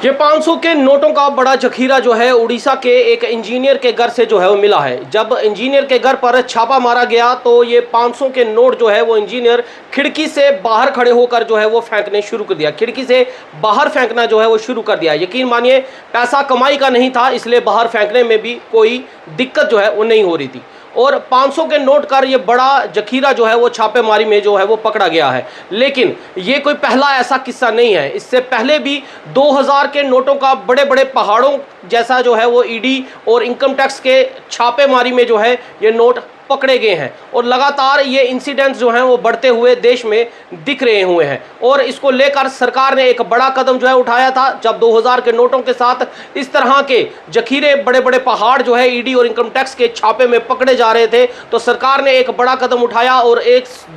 ये 500 के नोटों का बड़ा जखीरा जो है उड़ीसा के एक इंजीनियर के घर से जो है वो मिला है। जब इंजीनियर के घर पर छापा मारा गया तो ये 500 के नोट जो है वो इंजीनियर खिड़की से बाहर खड़े होकर जो है वो फेंकने शुरू कर दिया। खिड़की से बाहर फेंकना जो है वो शुरू कर दिया। यकीन मानिए पैसा कमाई का नहीं था, इसलिए बाहर फेंकने में भी कोई दिक्कत जो है वो नहीं हो रही थी। और 500 के नोट का ये बड़ा जखीरा जो है वो छापेमारी में जो है वो पकड़ा गया है। लेकिन ये कोई पहला ऐसा किस्सा नहीं है। इससे पहले भी 2000 के नोटों का बड़े बड़े पहाड़ों जैसा जो है वो ईडी और इनकम टैक्स के छापेमारी में जो है ये नोट पकड़े गए हैं। और लगातार ये इंसिडेंट्स जो हैं वो बढ़ते हुए देश में दिख रहे हुए हैं। और इसको लेकर सरकार ने एक बड़ा कदम जो है उठाया था। जब 2000 के नोटों के साथ इस तरह के जखीरे बड़े बड़े पहाड़ जो है ईडी और इनकम टैक्स के छापे में पकड़े जा रहे थे, तो सरकार ने एक बड़ा कदम उठाया और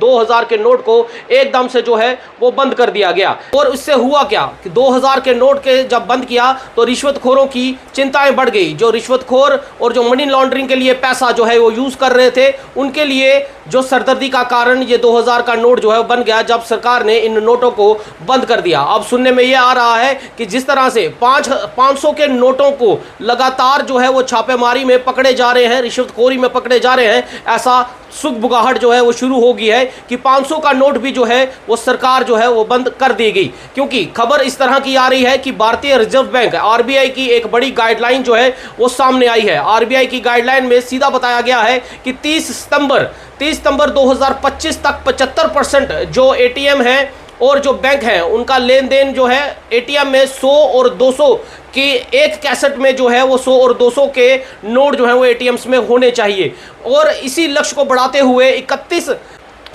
2000 के नोट को एकदम से जो है वो बंद कर दिया गया। और इससे हुआ क्या कि 2000 के नोट के जब बंद किया तो रिश्वतखोरों की चिंताएं बढ़ गई। जो रिश्वतखोर और जो मनी लॉन्ड्रिंग के लिए पैसा जो है वो यूज कर रहे थे, उनके लिए जो सरदर्दी का कारण ये 2000 का नोट जो है बन गया जब सरकार ने इन नोटों को बंद कर दिया। अब सुनने में ये आ रहा है कि जिस तरह से 500 के नोटों को लगातार जो है वो छापेमारी में पकड़े जा रहे हैं, रिश्वतखोरी में पकड़े जा रहे हैं, ऐसा सुगबुगाहट जो है वो शुरू हो गई है कि 500 का नोट भी जो है वो सरकार जो है वो बंद कर दी गई। क्योंकि खबर इस तरह की आ रही है कि भारतीय रिजर्व बैंक आरबीआई की एक बड़ी गाइडलाइन जो है वो सामने आई है। आरबीआई की गाइडलाइन में सीधा बताया गया है कि 30 सितंबर 2025 तक 75% जो एटीएम है और जो बैंक है उनका लेन देन जो है एटीएम में 100 और 200 की एक कैसेट में जो है वो 100 और 200 के नोट जो है वो एटीएम्स में होने चाहिए। और इसी लक्ष्य को बढ़ाते हुए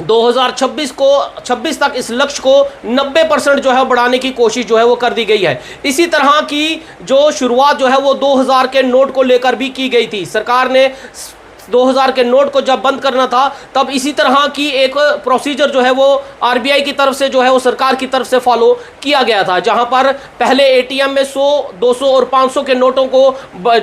2026 तक इस लक्ष्य को 90% जो है बढ़ाने की कोशिश जो है वो कर दी गई है। इसी तरह की जो शुरुआत जो है वो 2000 के नोट को लेकर भी की गई थी। सरकार ने 2000 के नोट को जब बंद करना था तब इसी तरह की एक प्रोसीजर जो है वो आरबीआई की तरफ से जो है वो सरकार की तरफ से फॉलो किया गया था, जहां पर पहले एटीएम में 100, 200 और 500 के नोटों को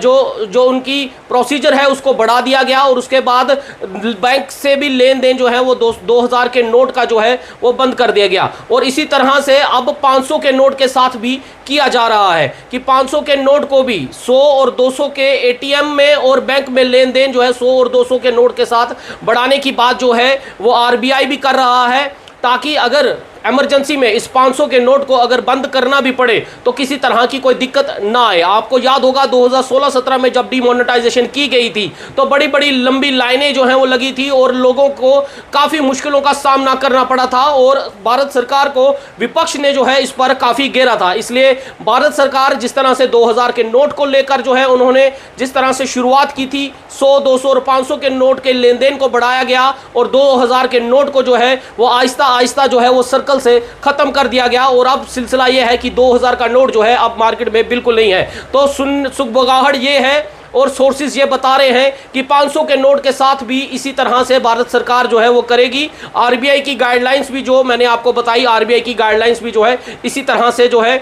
जो उनकी प्रोसीजर है उसको बढ़ा दिया गया और उसके बाद बैंक से भी लेन देन जो है वो 2000 के नोट का जो है वो बंद कर दिया गया। और इसी तरह से अब 500 के नोट के साथ भी किया जा रहा है कि 500 के नोट को भी 100 और 200 के एटीएम में और बैंक में लेन देन जो है 100 और 200 के नोट के साथ बढ़ाने की बात जो है वो आरबीआई भी कर रहा है, ताकि अगर इमरजेंसी में इस 500 के नोट को अगर बंद करना भी पड़े तो किसी तरह की कोई दिक्कत ना आए। आपको याद होगा 2016-17 में जब डिमोनेटाइजेशन की गई थी तो बड़ी बड़ी लंबी लाइनें जो हैं वो लगी थी और लोगों को काफ़ी मुश्किलों का सामना करना पड़ा था और भारत सरकार को विपक्ष ने जो है इस पर काफ़ी घेरा था। इसलिए भारत सरकार जिस तरह से 2000 के नोट को लेकर जो है उन्होंने जिस तरह से शुरुआत की थी, 100, 200 और 500 के नोट के लेन देन को बढ़ाया गया और 2000 के नोट को जो है वो आहिस्ता आहिस्ता जो है वो सर्कल से खत्म कर दिया गया। और अब सिलसिला यह है कि 2000 का नोट जो है अब मार्केट में बिल्कुल नहीं है। तो सुगबुगाहट ये है और सोर्सेज ये बता रहे हैं कि 500 के नोट के साथ भी इसी तरह से भारत सरकार जो है वो करेगी। आरबीआई की गाइडलाइंस भी जो मैंने आपको बताई, आरबीआई की गाइडलाइंस भी जो है इसी तरह से जो है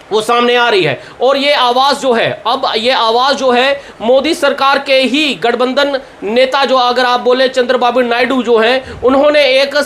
वो सामने आ रही है। और ये आवाज़ जो है, अब ये आवाज़ जो है मोदी सरकार के ही गठबंधन नेता जो अगर आप बोले चंद्रबाबू नायडू जो हैं, उन्होंने एक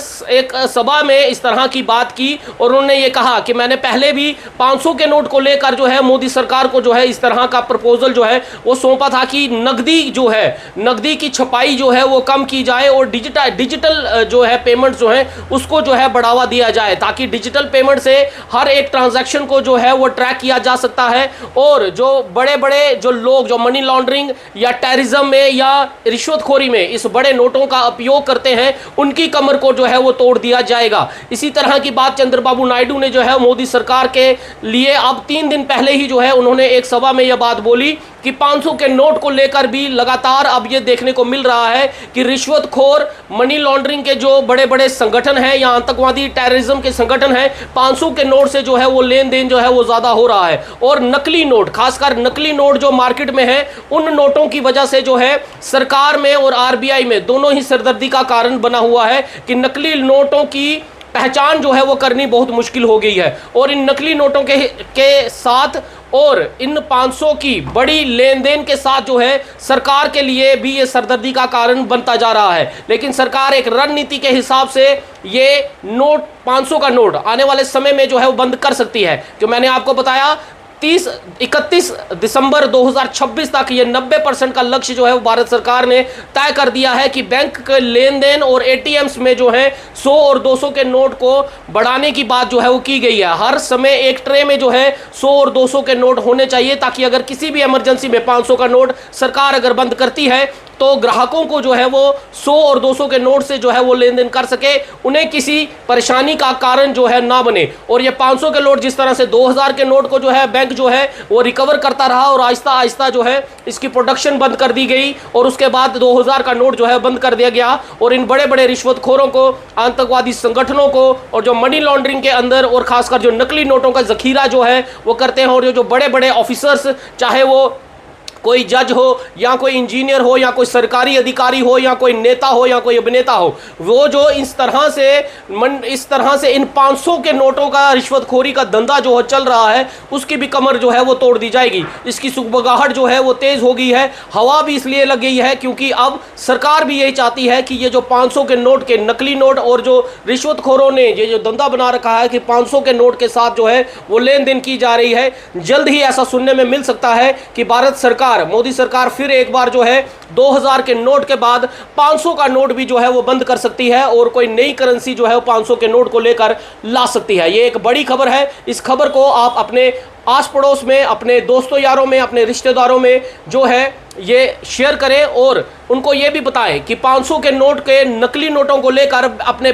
सभा में इस तरह की बात की और उन्होंने ये कहा कि मैंने पहले भी 500 के नोट को लेकर जो है मोदी सरकार को जो है इस तरह का प्रपोजल जो है वो सौंपा था कि नकदी की छपाई जो है वो कम की जाए और डिजिटल जो है पेमेंट जो है उसको जो है बढ़ावा दिया जाए, ताकि डिजिटल पेमेंट से हर एक ट्रांजैक्शन को जो है वो ट्रैक किया जा सकता है और जो बड़े बड़े जो लोग जो मनी लॉन्ड्रिंग या टेररिज्म में या रिश्वतखोरी में इस बड़े नोटों का उपयोग करते हैं उनकी कमर को जो है वो तोड़ दिया जाएगा। इसी तरह की बात चंद्रबाबू नायडू ने जो है मोदी सरकार के लिए अब 3 दिन पहले ही जो है उन्होंने एक सभा में यह बात बोली कि 500 के नोट को लेकर भी लगातार अब ये देखने को मिल रहा है कि रिश्वतखोर मनी लॉन्ड्रिंग के जो बड़े बड़े संगठन हैं या आतंकवादी टेररिज्म के संगठन हैं, 500 के नोट से जो है वो लेन देन जो है वो ज़्यादा हो रहा है। और नकली नोट, खासकर नकली नोट जो मार्केट में है, उन नोटों की वजह से जो है सरकार में और आरबीआई में दोनों ही सरदर्दी का कारण बना हुआ है कि नकली नोटों की पहचान जो है वो करनी बहुत मुश्किल हो गई है। और इन नकली नोटों के साथ और इन 500 की बड़ी लेन देन के साथ जो है सरकार के लिए भी ये सरदर्दी का कारण बनता जा रहा है। लेकिन सरकार एक रणनीति के हिसाब से ये नोट 500 का नोट आने वाले समय में जो है वो बंद कर सकती है। जो मैंने आपको बताया 31 दिसंबर 2026 तक ये 90% का लक्ष्य जो है वो भारत सरकार ने तय कर दिया है कि बैंक के लेन देन और एटीएम्स में जो है 100 और 200 के नोट को बढ़ाने की बात जो है वो की गई है। हर समय एक ट्रे में जो है 100 और 200 के नोट होने चाहिए, ताकि अगर किसी भी इमरजेंसी में 500 का नोट सरकार अगर बंद करती है तो ग्राहकों को जो है वो 100 और 200 के नोट से जो है वो लेन देन कर सके, उन्हें किसी परेशानी का कारण जो है ना बने। और ये 500 के नोट जिस तरह से 2000 के नोट को जो है बैंक जो है वो रिकवर करता रहा और आहिस्ता आहिस्ता जो है इसकी प्रोडक्शन बंद कर दी गई और उसके बाद 2000 का नोट जो है बंद कर दिया गया। और इन बड़े बड़े रिश्वतखोरों को, आतंकवादी संगठनों को और जो मनी लॉन्ड्रिंग के अंदर और खासकर जो नकली नोटों का जखीरा जो है वो करते हैं, और जो बड़े बड़े ऑफिसर्स, चाहे वो कोई जज हो या कोई इंजीनियर हो या कोई सरकारी अधिकारी हो या कोई नेता हो या कोई अभिनेता हो, वो जो इस तरह से इन 500 के नोटों का रिश्वतखोरी का धंधा जो चल रहा है उसकी भी कमर जो है वो तोड़ दी जाएगी। इसकी सुगबगाहट जो है वो तेज हो गई है, हवा भी इसलिए लग गई है क्योंकि अब सरकार भी यही चाहती है कि ये जो 500 के नोट के नकली नोट और जो रिश्वतखोरों ने ये जो धंधा बना रखा है कि 500 के नोट के साथ जो है वो लेन देन की जा रही है, जल्द ही ऐसा सुनने में मिल सकता है कि भारत सरकार, मोदी सरकार फिर एक बार जो है 2000 के नोट के बाद 500 का नोट भी जो है वो बंद कर सकती है और कोई नई करेंसी जो है वो 500 के नोट को लेकर ला सकती है। ये एक बड़ी खबर है। इस खबर को आप अपने आस पड़ोस में, अपने दोस्तों यारों में, अपने रिश्तेदारों में जो है ये शेयर करें और उनको ये भी बताएं कि 500 के नोट के नकली नोटों को लेकर अपने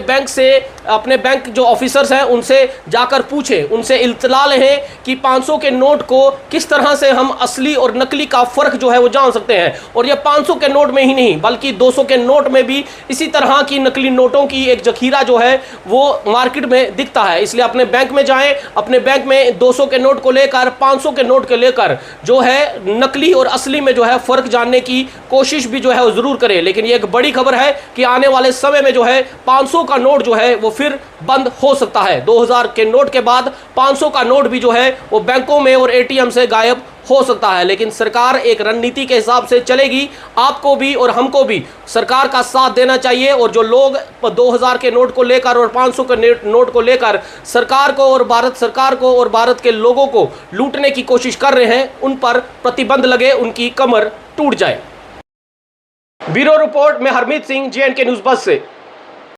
बैंक जो ऑफिसर्स हैं उनसे जाकर पूछें, उनसे इत्तला लें कि 500 के नोट को किस तरह से हम असली और नकली का फ़र्क जो है वो जान सकते हैं। और ये 500 के नोट में ही नहीं बल्कि 200 के नोट में भी इसी तरह की नकली नोटों की एक जखीरा जो है वो मार्केट में दिखता है। इसलिए अपने बैंक में जाएं, अपने बैंक में 200 के नोट को लेकर, 500 के नोट को लेकर जो है नकली और असली में जो है फ़र्क जानने की कोशिश भी जो है वो ज़रूर करें। लेकिन ये एक बड़ी खबर है कि आने वाले समय में जो है 500 का नोट जो है वो फिर बंद हो सकता है। 2000 के नोट के बाद 500 का नोट भी जो है वो बैंकों में और एटीएम से गायब हो सकता है। लेकिन सरकार एक रणनीति के हिसाब से चलेगी। आपको भी और हमको भी सरकार का साथ देना चाहिए और जो लोग 2000 के नोट को लेकर और 500 के नोट को लेकर सरकार को और भारत सरकार को और भारत के लोगों को लूटने की कोशिश कर रहे हैं, उन पर प्रतिबंध लगे, उनकी कमर टूट जाए। ब्यूरो रिपोर्ट में हरमीत सिंह, JNK न्यूज़ बस से।